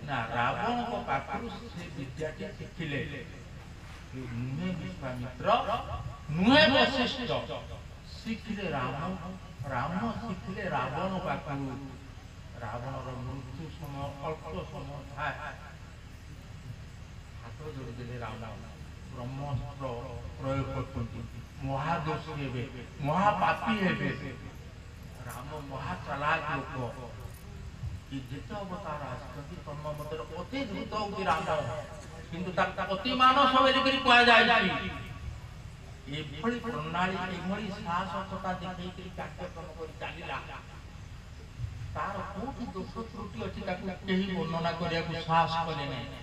ନା ରାବଣଙ୍କ ପାଖରୁ ସେ ବିଦ୍ୟାଟି ଶିଖିଲେ। ନୁହେଁ ବିଶ୍ୱାମିତ୍ର, ନୁହେଁ ବଶିଷ୍ଠ, ଶିଖିଲେ ରାମ ଶିଖିଲେ ରାବଣ ପାଖରୁ। ରାବଣର ମୃତ୍ୟୁ ସମୟ ଅଳ୍ପ ସମୟ ଥାଏ। ହାତ ଯୋଡ଼ିଦେଲେ ରାମ, ବ୍ରହ୍ମାସ୍ତ୍ର ପ୍ରୟୋଗ କରୁଛନ୍ତି। ମହାଦୋଷୀ ହେବେ, ମହାପାପୀ ହେବେ। ରାମ ମହାଚାଲାକ ଲୋକ। କି ଯେତେ ଅବତାର ଆସିଛନ୍ତି ତମ ମଧ୍ୟରେ ଅତି ଦ୍ରୁତ ହଉଛି ରାମ, କିନ୍ତୁ ତାକୁ ଅତି ମାନସ ବୋଲିକରି କୁହାଯାଇଛି। ଏଭଳି ପ୍ରଣାଳୀ, ଏଭଳି ସାହସତା ଦେଖେଇକରି କାର୍ଯ୍ୟକ୍ରମ କରି ଚାଲିଲା। ତାର କୋଉଠି ଦୋଷ ତ୍ରୁଟି ଅଛି ତାକୁ କେହି ବର୍ଣ୍ଣନା କରିବାକୁ ସାହସ କଲେ ନାହିଁ।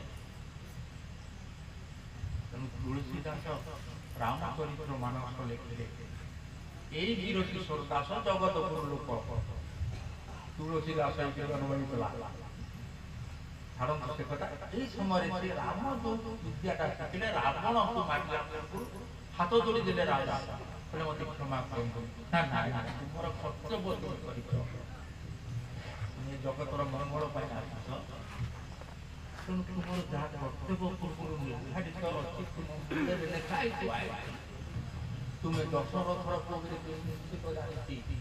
ତେଣୁ ତୁଳସୀଦାସ ରାମଚରିତ୍ର ମାନସ ଲେଖିଲେ। ଏଇ ବୀର କିଶୋର ଦାସ ଜଗତପୁର ଲୋକ। ତୁଳସୀଦାସ ଜନ୍ମ ହେଇଥିଲା। ଛାଡ଼ନ୍ତୁ ସେ କଥା। ଏଇ ସମୟରେ ସେ ରାମ ଯୋଉ ବିଦ୍ୟାଟା ଶିଖିଲେ, ରାବଣକୁ ମାରିଲା ପୂର୍ବରୁ ହାତ ଯୋଡ଼ି ଦେଲେ ରାମ, କହିଲେ ମତେ କ୍ଷମା କରନ୍ତୁ। ନା ତୁମର କର୍ତ୍ତବ୍ୟ ତୁମେ କରିଛ, ତୁମେ ଜଗତର ମଙ୍ଗଳ ପାଇଁ ଆସିଛ। ତେଣୁ ତୁମର ଯାହା କର୍ତ୍ତବ୍ୟ ପୂର୍ବରୁ ନିର୍ଦ୍ଧାରିତ ଅଛି ତୁମ ମୁଣ୍ଡରେ ଲେଖା ହେଇଛି। ତୁମେ ଦଶରଥର ପୁଅରେ ନିଶ୍ଚିତ ଜାଣିଛି।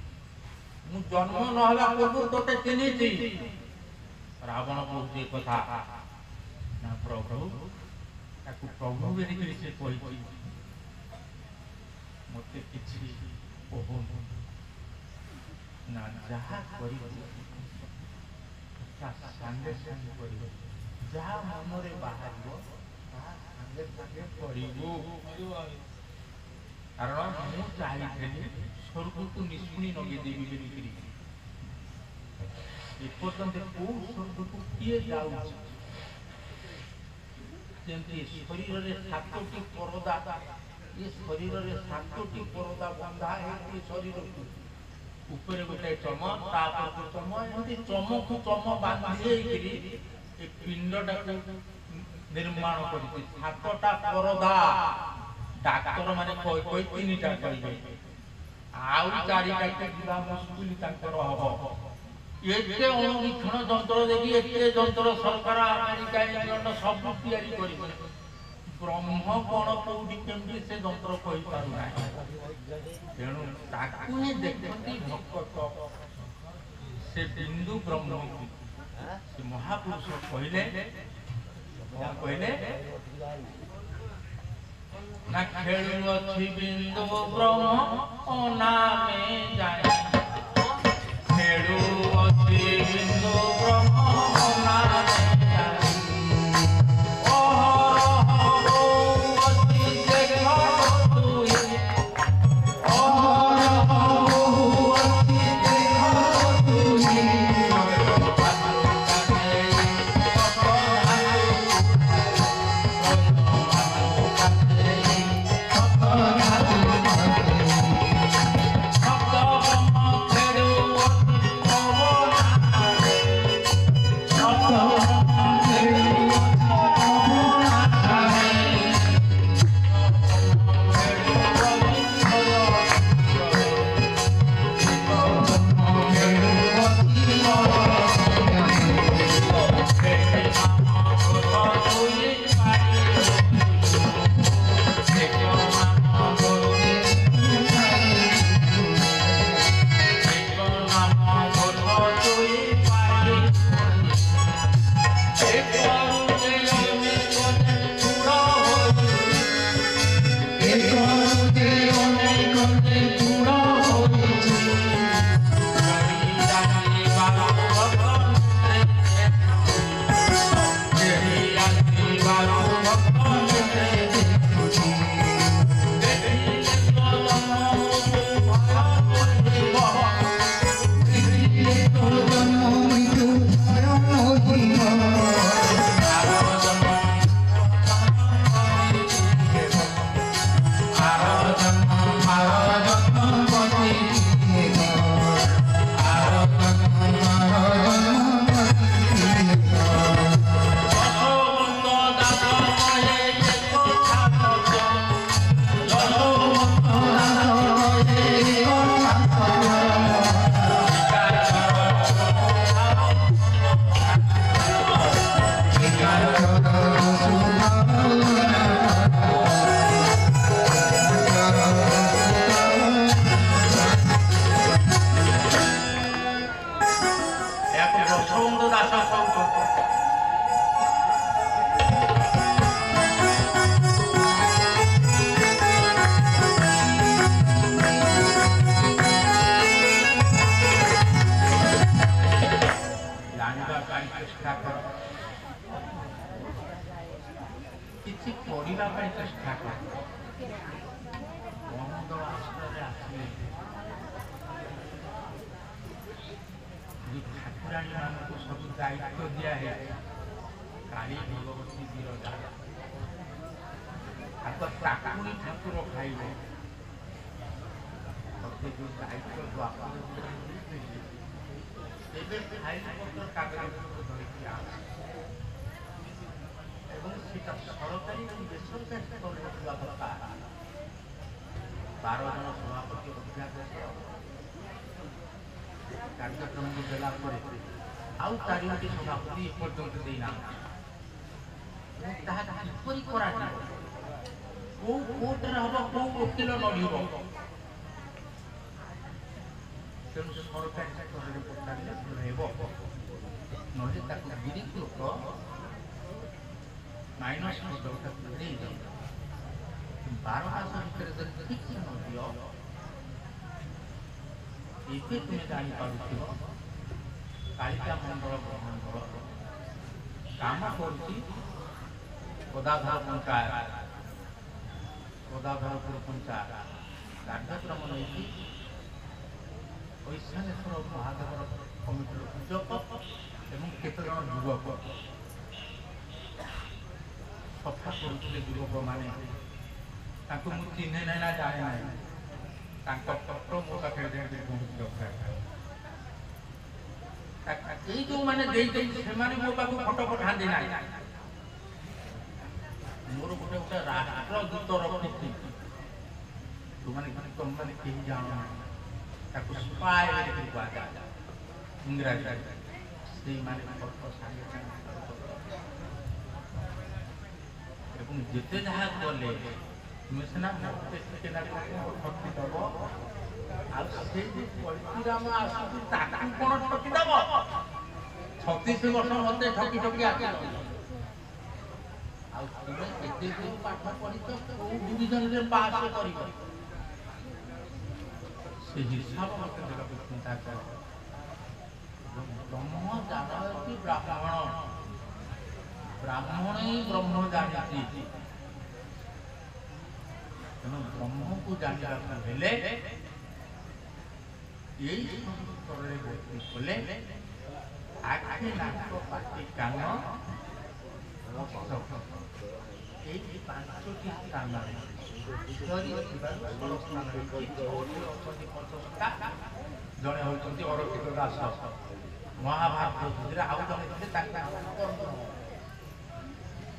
ମୁଁ ଜନ୍ମ ନହେବା ପୂର୍ବରୁ ତୋତେ ଚିହ୍ନିଛି। ରାବଣ କହୁଛି କଥା ନା ପ୍ରଭୁ, ତାକୁ ପ୍ରଭୁ ବୋଲିକରି ସେ କହିଛି। ମତେ କିଛି କହୁନି ନା, ଯାହା କରିବ ତା ସାଙ୍ଗେ ସାଙ୍ଗେ କରିବ, ଯାହା ମନରେ ବାହାରିବ ତାହା ସାଙ୍ଗେ ସାଙ୍ଗେ କରିବୁ। କାରଣ ମୁଁ ଚାହିଁଥିଲି ସ୍ୱର୍ଗକୁ ନିଶୁଣି ନଗେଇଦେବି ବୋଲିକରି। ଏପର୍ଯ୍ୟନ୍ତ କୋଉ ସ୍ୱର୍ଗକୁ କିଏ ଯାଉଛି? ଯେମିତି ଶରୀରରେ 7ଟି ପରଦା, ଏ ଶରୀରରେ 7ଟି ପରଦା ବନ୍ଧା ହେଇଛି ଶରୀରକୁ। ଉପରେ ଗୋଟେ ଚମ, ତାପରେ ଚମ, ଏମିତି ଚମକୁ ଚମ ବାନ୍ଧି ହେଇକିରି ଏ ପିଣ୍ଡଟାକୁ ନିର୍ମାଣ କରିଛି। 7ଟା ପରଦା। ଡାକ୍ତର ମାନେ କହି 3ଟା କହିବେ, ଆଉ 4ଟା ଯିବା ମୁସ୍କିଲ ତାଙ୍କର ହବ। ଏତେ ଅଣୁବୀକ୍ଷଣ ଯନ୍ତ୍ର ଦେଖି, ଏତେ ଯନ୍ତ୍ର ସରକାର ଆମେରିକା ଇଂଲଣ୍ଡ ସବୁ ତିଆରି କରିବେ। ବ୍ରହ୍ମ କଣ କୋଉଠି କେମିତି ସେ ଯନ୍ତ୍ର କହିପାରୁନାହିଁ। ତେଣୁ ତାକୁ ହିଁ ଦେଖନ୍ତି ଭକତ। ସେ ବିନ୍ଦୁ ବ୍ରହ୍ମକୁ ସେ ମହାପୁରୁଷ କହିଲେ, କଣ କହିଲେ ନା ଖେଳୁଅଛି ବିନ୍ଦୁ ବ୍ରହ୍ମ ନାମେ ଯାଏ। ଖେଳୁଅଛି ବିନ୍ଦୁ ବ୍ରହ୍ମ ନାମେ ଯାଏ। କିଛି କରିବା ପାଇଁ ଚେଷ୍ଟା କରେ ମହମ୍ମଦ ଆଶ୍ରୟରେ ଆସିଲେ ଯେଉଁ ଠାକୁରାଣୀମାନଙ୍କୁ ସବୁ ଦାୟିତ୍ୱ ଦିଆହେଇ କାଳୀ ଭଗବତୀ ବିରଜା ତାଙ୍କ ଟାକୁରି ଠାକୁର ଖାଇଲେ ମୋତେ ଯେଉଁ ଦାୟିତ୍ୱ ଦ୍ୱାପର ଏବେ ଖାଇଲେ ପତ୍ର କାଗଜ ଧରିକି ଆସେ এবং সেটা সরকারি এবং বেসরকারি স্তরে হওয়া দরকার 12 জন সভাপতি অধ্যাদেশ কার্যক্রমকে দেলা পরে আউ 4টি সভাপতি পর্যন্ত দেই না তাহা কিপরি করা যায় কোন কোর্টরে হব কোন উকিল লড়িব তেଣୁ ସରକାରୀ କ୍ଷେତ୍ରରେ ପଚାରିଲେ ହେବ ନହେଲେ ତାକୁ ବିରିକୃତ ମାଇନସ୍ ପ୍ରଡ଼କ୍ଟକୁ ଦେଇଦିଅ 12 ମାସ ଭିତରେ ଯଦି ଠିକ୍ ସେ ନ ଦିଅ ଏବେ ତୁମେ ଜାଣିପାରୁଥିବ କାଳିକା ମଣ୍ଡଳ ବ୍ରହ୍ମଣ୍ଡଳ କାମ କରୁଛି ଗଦାଧର ପଞ୍ଚାୟତ ଗଦାଧରପୁର ପଞ୍ଚାୟତ କାର୍ଯ୍ୟକ୍ରମ ନେଇକି ଐଶାନେଶ୍ୱର ମହାଦେବର କମିଟିର ପୂଜକ ଏବଂ କେତେଜଣ ଯୁବକ ସଫା କରୁଥିଲେ ଯୁବକମାନେ ତାଙ୍କୁ ମୁଁ ଚିହ୍ନେ ନାହିଁ ନା ଜାଣେ ନାହିଁ ତାଙ୍କ ଫଟୋ ମୋ ପାଖରେ ଯେମିତି ବହୁତ ଦରକାର ଏଇ ଯେଉଁମାନେ ଦେଇଛନ୍ତି ସେମାନେ ମୋ ପାଖକୁ ଫଟୋ ପଠାନ୍ତି ନାହିଁ ମୋର ଗୋଟେ ଗୋଟେ ରାଷ୍ଟ୍ରଦୂତ ରଖିଛି ଯେଉଁମାନେ ତୁମମାନେ କେହି ଜାଣ ନାହିଁ ତାକୁ ସ୍ପାଏ ବୋଲି କୁହାଯାଏ ଇଂରାଜୀରେ ସେଇମାନେ ଫଟୋ ସାଙ୍ଗେ ଏବଂ ଯେତେ ଯାହା କଲେ ତୁମେ ସିନା ମୋତେ ଟିକେ ଠକି ଦେବ ଆଉ ସେ ଯେ କଳିରାମ ଆସୁଛି ତାକୁ କ'ଣ ଠକି ଦେବ 36 ବର୍ଷ ମୋତେ ଠକି ଠକି ଆସିଲ ଆଉ ତୁମେ କେତେ ଯେଉଁ ପାଠ ପଢ଼ିଛ କୋଉ ଡିଭିଜନରେ ପାସ୍ କରିବ ସେ ହିସାବ ମୋତେ ଦେବାକୁ ଚିନ୍ତା କର ବ୍ରହ୍ମ ଜାଣନ୍ତି ବ୍ରାହ୍ମଣ ବ୍ରାହ୍ମଣ ହିଁ ବ୍ରହ୍ମ ଜାଣିଛି ତେଣୁ ବ୍ରହ୍ମକୁ ଜାଣିବାକୁ ହେଲେ ଏଇ ସ୍ତରରେ ଗତି କଲେ ଆଖି ନାକ ପାଟି କାନ এই 5টি স্থাନରେ ଜଣେ ହେଉଛନ୍ତି ଅରକ୍ଷିତ ଦାସ ମହାଭାରତ ଯୁଦ୍ଧରେ ଆଉ ଜଣେ ଥିଲେ ତାଙ୍କ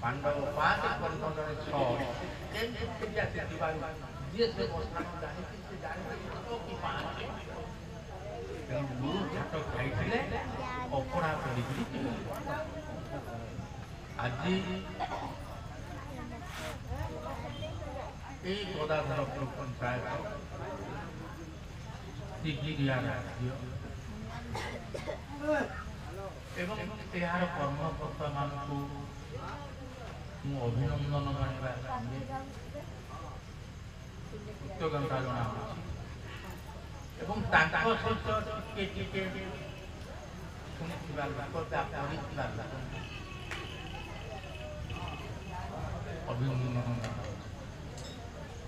ପାଣ୍ଡବ 5 କର୍ଣ୍ଣ ଜଣେ 6 ଏମିତି ଆସିଥିବାରୁ ଯିଏ ସେ ସ୍ଥାନ ଜାଣିଛି ସେ ଜାଣିଛି କି 5 ତେଣୁ ଗୁରୁ ଛାଟ ଖାଇଥିଲେ ଅପରା କରିକି ଆଜି এই গদাধরপুর পঞ্চায়েত দিঘিরিয়া রাজ্য এবং এর কর্মকর্তা মানুষ অভিনন্দন জানাবার সঙ্গে কৃতজ্ঞতা জনাওছি এবং তাଙ୍କ ସହିତ ଟିକେ ଟିକେ ଶୁଣିଥିବା ଲୋକ କରିଥିବା ଲୋକ ଅଭିନନ୍ଦନ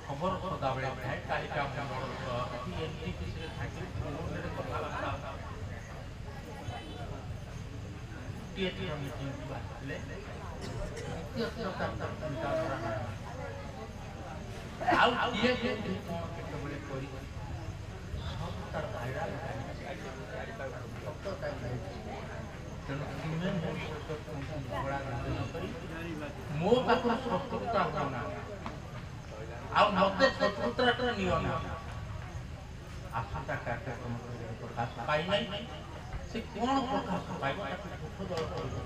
খবর সদাবেলে থাকে কালিকা মন্ডল সভাপতি এমপি কিসে থাকে ফোনের কথাবার্তা টিএটি মিটিং আসলে ଆଉ କିଏ କେମିତି କ'ଣ କେତେବେଳେ କରି ସବୁ ତାର ଭାଇରାଲ ତେଣୁ ତୁମେ ମୋ ସହିତ ଝଗଡ଼ା କରି ମୋ ପାଖରେ ଶତ୍ରୁତା ହୁଅନା ଆଉ ମୋତେ ଶତ୍ରୁତାଟା ନିଅ ନା ଆସନ୍ତା କାର୍ଯ୍ୟକ୍ରମ ପ୍ରକାଶ ପାଇନାହିଁ ସେ କ'ଣ ପ୍ରକାଶ ପାଇବ ତାକୁ ଛୋଟ ଦଳ କରିବ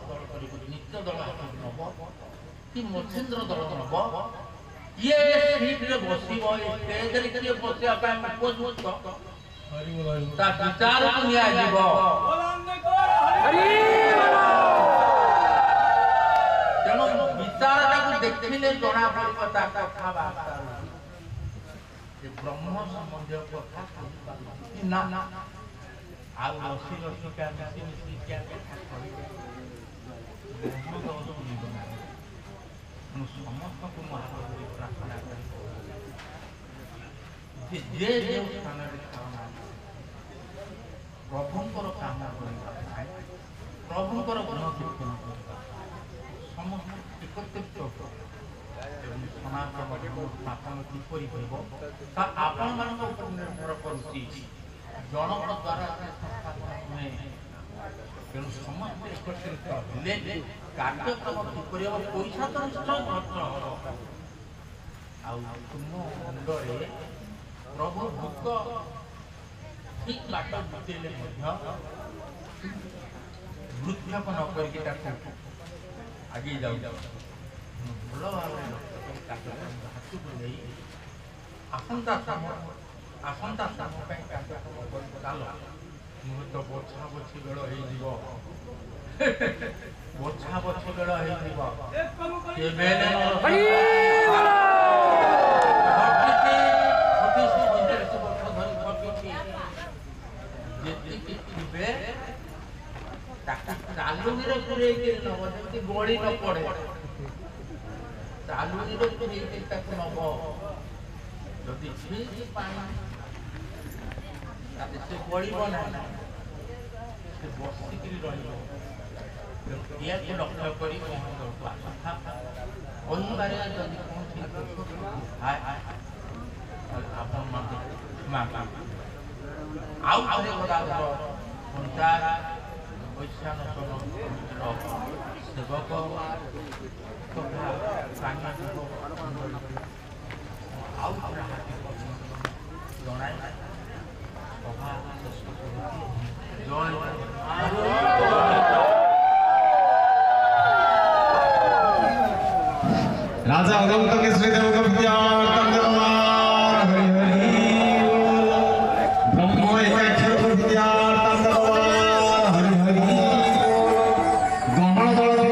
ଦଳ କରିବ ନିତ୍ୟ ଦଳ ନେବ କି ମଚ୍ଛିନ୍ଦ୍ର ଦଳ ନେବ କିଏ ସିଟ୍ରେ ବସିବ ଷ୍ଟେଜ୍ରେ କିଏ ବସିବା ପାଇଁ ଉପଯୁକ୍ତ ତା ବିଚାରକୁ ନିଆଯିବ ତେଣୁ ବିଚାରଟାକୁ ଦେଖିଲେ ଜଣା ପଡ଼ିବ ତା କଥାବାର୍ତ୍ତା ବ୍ରହ୍ମ ସମ୍ବନ୍ଧୀୟ କଥା କି ନା ଆଉ ରସି ରସିକା ମିଶି ମିଶିକା କଥା କହିବେ ମୁଁ ସମସ୍ତଙ୍କୁ ମହାପ୍ରଭୁ ପ୍ରାର୍ଥନା କରି ଯେ ଯେଉଁ ସ୍ଥାନରେ ଥାଉନାହାନ୍ତି ପ୍ରଭୁଙ୍କର କାମ କରିବା ପାଇଁ ପ୍ରଭୁଙ୍କର ଗୁଣ କୀର୍ତ୍ତନ କରିବା ସମସ୍ତେ ଏକତ୍ରିତ ଏବଂ ସନାତନ ସ୍ଥାପନ କିପରି ହେବ ତା ଆପଣମାନଙ୍କ ଉପରେ ନିର୍ଭର କରୁଛି। ଜଣଙ୍କ ଦ୍ୱାରା ସଂସ୍ଥାପନ ନୁହେଁ, ତେଣୁ ସମସ୍ତେ ଏକତ୍ରିତ ହେଲେ କାର୍ଯ୍ୟକ୍ରମ କିପରି ହେବ, ପଇସା ତ ନିଶ୍ଚୟ ଖର୍ଚ୍ଚ ହେବ। ଆଉ ତୁମ ମୁଣ୍ଡରେ ପ୍ରଭୁ ଭୋକ ଠିକ୍ ବାଟ ବୁଝେଇଲେ ମଧ୍ୟ ବୃଦ୍ଧକ ନ କରିକି ତାକୁ ଆଗେଇ ଯାଉ ଭଲ ଭାବରେ ହାତକୁ ନେଇ ଆସନ୍ତା ସମୟ ପାଇଁ କାର୍ଯ୍ୟକ୍ରମ କରି ଚାଲ। ମୁଁ ତ ବଛା ବଛି ବେଳ ହେଇଯିବ, ବଛା ବଛି ବେଳ ହେଇଯିବ। ଯେତିକି ଥିବେ ତାକୁ ଚାଲୁଣିରେ ପୁରେଇକି ନବ, ଯେମିତି ଗଳି ନ ପଡେ। ଚାଲୁଣିରେ ପୁରେଇକି ତାକୁ ନବ। ଯଦି ଠିକ୍ ପାଣି ତାହେଲେ ସେ ଗଳିବ ନାହିଁ, ସେ ବସିକିରି ରହିବ। ଏହାକୁ ଲକ୍ଷ୍ୟ କରି ମହୋଦୟକୁ ଆସୁଥା। ଅନୁବାରେ ଯଦି କୌଣସି ଥାଏ ଆପଣମାନେ କ୍ଷମା ପାଆନ୍ତୁ। ଆଉ ଥରେ ଗଦାଧର ପଞ୍ଚାୟତ ବୈଶ୍ୟାନସନ କମିଟିର ସେବକ ତଥା ସ୍ଥାନୀୟ ଯୁବକ ଆଉ ଥରେ ହାର୍ଦ୍ଦିକ ଜଣାଇ ସଭା ଶେଷ କରୁଛି। ଜୟ राजा अनंत केसरी देव